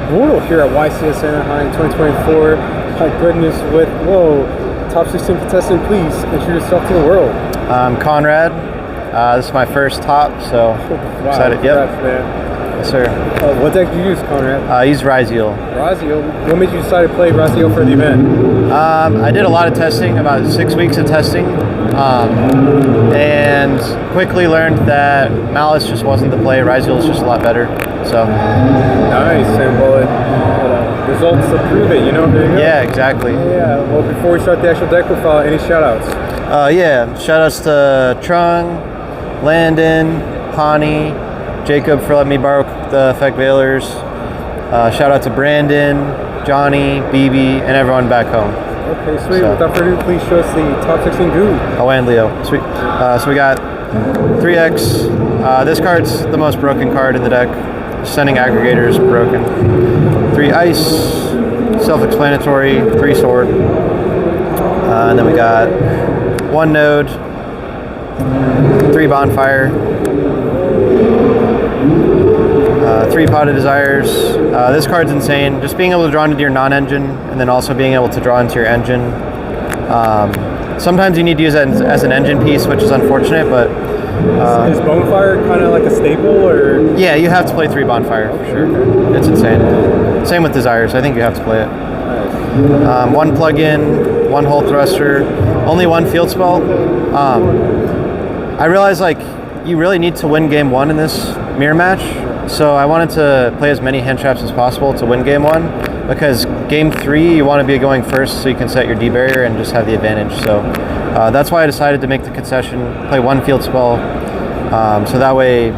Brutal here at YCS Anaheim 2024. My goodness, with top 16 contestant, please introduce yourself to the world. I'm Conrad. This is my first top, so wow, excited. Yep. Man. Yes, sir. What deck do you use, Conrad? I use Ryzeal. Ryzeal? What made you decide to play Ryzeal for the event? I did a lot of testing, about 6 weeks of testing, and quickly learned that Malice just wasn't the play. Ryzeal is just a lot better. So nice, and results to prove it, you know? There you go. Yeah, exactly. Yeah, well, before we start the actual deck profile, any shout-outs? Yeah, shout-outs to Trung, Landon, Hani, Jacob for letting me borrow the Effect Veilers. Shout-out to Brandon, Johnny, BB, and everyone back home. Okay, sweet. So, without further ado, please show us the top 16 goo. Oh, and Leo. Sweet. So we got 3X. This card's the most broken card in the deck. Sending Aggregators, broken. 3 Ice, self-explanatory, 3 Sword. And then we got 1 Node, 3 Bonfire, 3 Pot of Desires. This card's insane. Just being able to draw into your non-engine, and then also being able to draw into your engine. Sometimes you need to use it as an engine piece, which is unfortunate, but is Bonfire kind of like a staple, or? Yeah, you have to play 3 Bonfire for sure. It's insane. Same with Desires. I think you have to play it. Nice. 1 plug-in, 1 Hull Thruster, only 1 field spell. I realized you really need to win game 1 in this mirror match, so I wanted to play as many hand traps as possible to win game 1, because game 3 you want to be going first so you can set your D barrier and just have the advantage. So that's why I decided to make the concession, play 1 field spell, so that way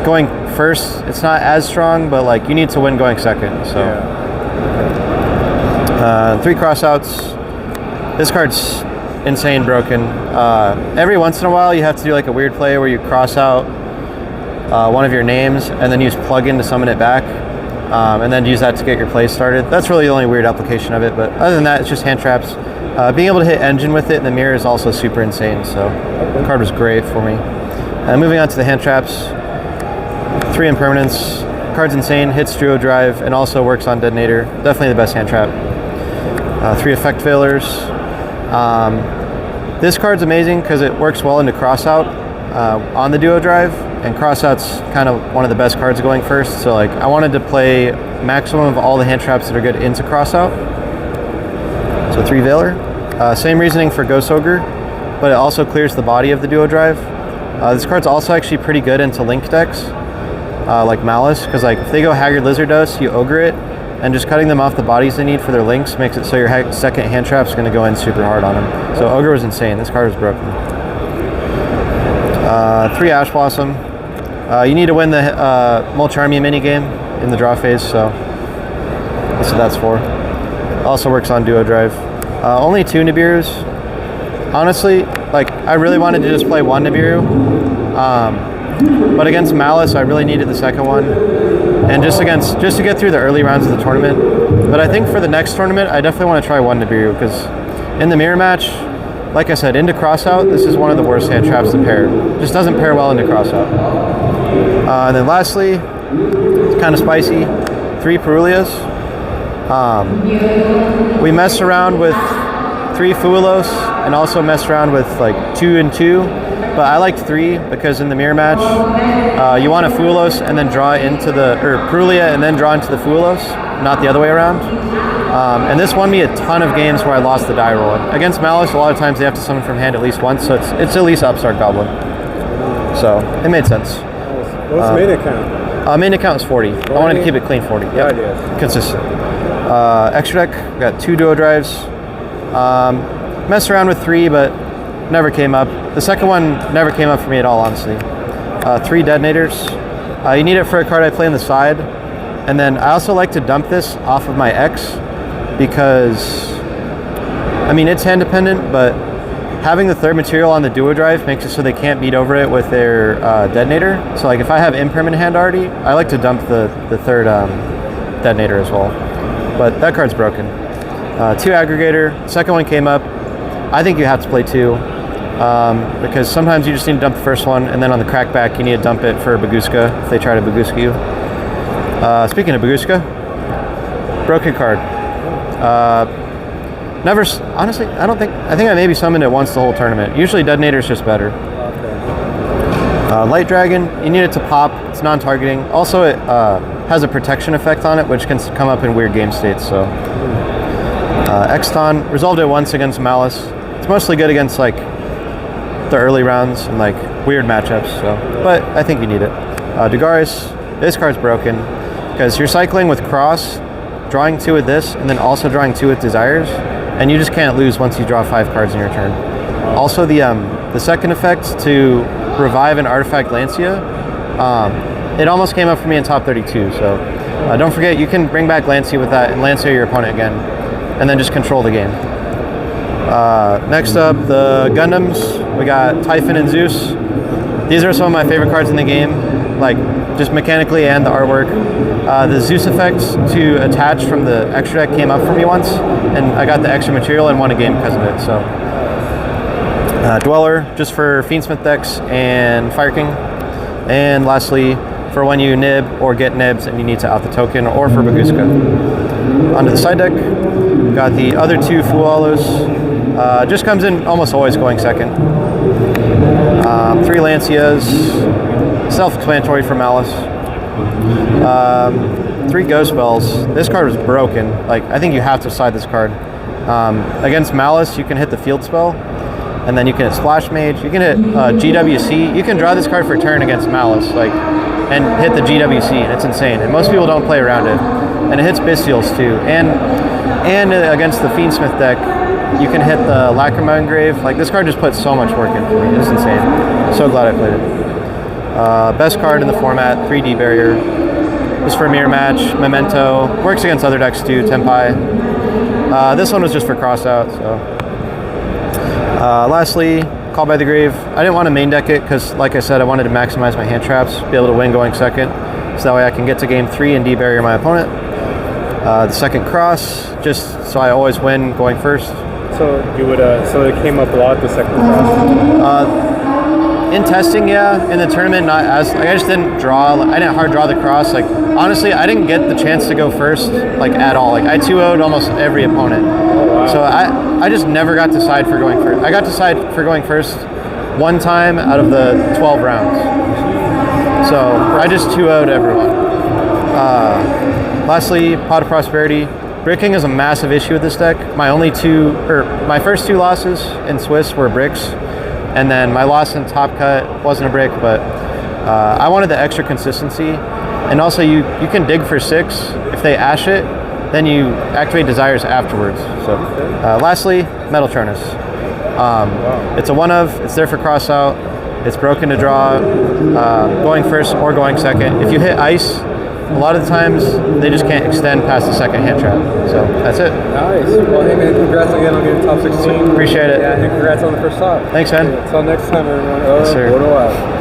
going first it's not as strong, but you need to win going second. So yeah. 3 crossouts. This card's insane broken. Every once in a while you have to do a weird play where you cross out one of your names and then use plug-in to summon it back, and then use that to get your play started. That's really the only weird application of it, but other than that, it's just hand traps. Being able to hit engine with it in the mirror is also super insane, so the card was great for me. Moving on to the hand traps, 3 Impermanence. Card's insane, hits Duo Drive, and also works on Detonator. Definitely the best hand trap. 3 Effect Failers. This card's amazing because it works well into Crossout on the Duo Drive, and Crossout's kind of one of the best cards going first, so I wanted to play maximum of all the hand traps that are good into Crossout. So 3 Veiler. Same reasoning for Ghost Ogre, but it also clears the body of the Duo Drive. This card's also actually pretty good into Link decks, like Malice, because if they go Haggard Lizardos, you Ogre it, and just cutting them off the bodies they need for their links makes it so your second hand trap's going to go in super hard on them. So Ogre was insane. This card was broken. 3 Ash Blossom. You need to win the Mulcharmia minigame in the draw phase, so that's what that's for. Also works on Duo Drive. Only 2 Nibiru's. Honestly, I really wanted to just play 1 Nibiru, but against Malice, I really needed the second one, and just to get through the early rounds of the tournament. But I think for the next tournament, I definitely want to try 1 Nibiru, because in the mirror match, like I said, into Crossout, this is one of the worst hand traps to pair. Just doesn't pair well into Crossout. And then lastly, it's kind of spicy, 3 Perulias. We messed around with 3 Fuelos and also messed around with 2 and 2, but I liked 3 because in the mirror match, you want a Fuelos and then draw into Perulia and then draw into the Fuelos, not the other way around. And this won me a ton of games where I lost the die roll. Against Malice, a lot of times they have to summon from hand at least once, so it's at least Upstart Goblin. So it made sense. What was the main account? Main account was 40. I wanted to keep it clean 40. Yeah, idea. Consistent. Extra deck, got 2 Duo Drives. Messed around with 3, but never came up. The second one never came up for me at all, honestly. 3 Detonators. You need it for a card I play on the side. And then I also like to dump this off of my X, because, it's hand dependent, but having the 3rd material on the Duo Drive makes it so they can't beat over it with their Detonator. So if I have Impermanent hand already, I like to dump the 3rd Detonator as well. But that card's broken. 2 Aggregator. Second one came up. I think you have to play 2. because sometimes you just need to dump the first one, and then on the crackback you need to dump it for Baguska if they try to Baguska you. Speaking of Baguska, broken card. Honestly, I think I maybe summoned it once the whole tournament. Usually Detonator's just better. Light Dragon, you need it to pop. It's non-targeting. Also, it has a protection effect on it, which can come up in weird game states. So, Exton, resolved it once against Malice. It's mostly good against like the early rounds and like weird matchups. So, but I think you need it. Dugaris, this card's broken because you're cycling with Cross, drawing 2 with this, and then also drawing 2 with Desires, and you just can't lose once you draw 5 cards in your turn. Also, the second effect to revive an artifact Lancia, it almost came up for me in top 32. So don't forget, you can bring back Lancia with that and Lancia your opponent again, and then just control the game. Next up, the Gundams. We got Typhon and Zeus. These are some of my favorite cards in the game, like just mechanically and the artwork. The Zeus effects to attach from the extra deck came up for me once, and I got the extra material and won a game because of it. So, Dweller, just for Fiendsmith decks and Fire King. And lastly, for when you nib or get nibs and you need to out the token, or for Baguska. Onto the side deck, got the other 2 Fualos. Just comes in almost always going second. 3 Lancias, self-explanatory for Malice. 3 Ghost Bells. This card was broken. Like, I think you have to side this card. Against Malice, you can hit the field spell, and then you can hit Splash Mage. You can hit GWC. You can draw this card for turn against Malice, like, and hit the GWC, and it's insane. And most people don't play around it. And it hits Bestials too. And against the Fiendsmith deck, you can hit the Lacrima Engrave. Like, this card just puts so much work in for me. It's insane. So glad I played it. Best card in the format, 3D Barrier. Just for Mirror Match, Memento. Works against other decks too, Tenpai. This one was just for Crossout, so. Lastly, Call by the Grave. I didn't want to main deck it because, like I said, I wanted to maximize my hand traps, be able to win going second, so that way I can get to game 3 and debarrier my opponent. The second Cross, just so I always win going first. So you would, so it came up a lot, the second Cross? In testing, yeah. In the tournament, not as, like, I just didn't draw, I didn't hard draw the Cross. Like, honestly, I didn't get the chance to go first, like, at all. Like, I 2-0'd almost every opponent. Oh, wow. So I just never got to side for going first. I got to side for going first one time out of the 12 rounds. So I just 2-0'd everyone. Lastly, Pot of Prosperity. Bricking is a massive issue with this deck. My first 2 losses in Swiss were bricks, and then my loss in Top Cut wasn't a brick, but I wanted the extra consistency. And also, you can dig for 6. If they ash it, then you activate Desires afterwards. So, lastly, Metal Tronus. It's a 1-of, it's there for cross out, it's broken to draw, going first or going second. If you hit Ice, a lot of the times they just can't extend past the second hand trap. So that's it. Nice. Well, hey man, congrats again on getting top 16. Appreciate it. Yeah, and congrats on the first top. Thanks, man. Until next time, everyone. Yes, sir. Bortle out.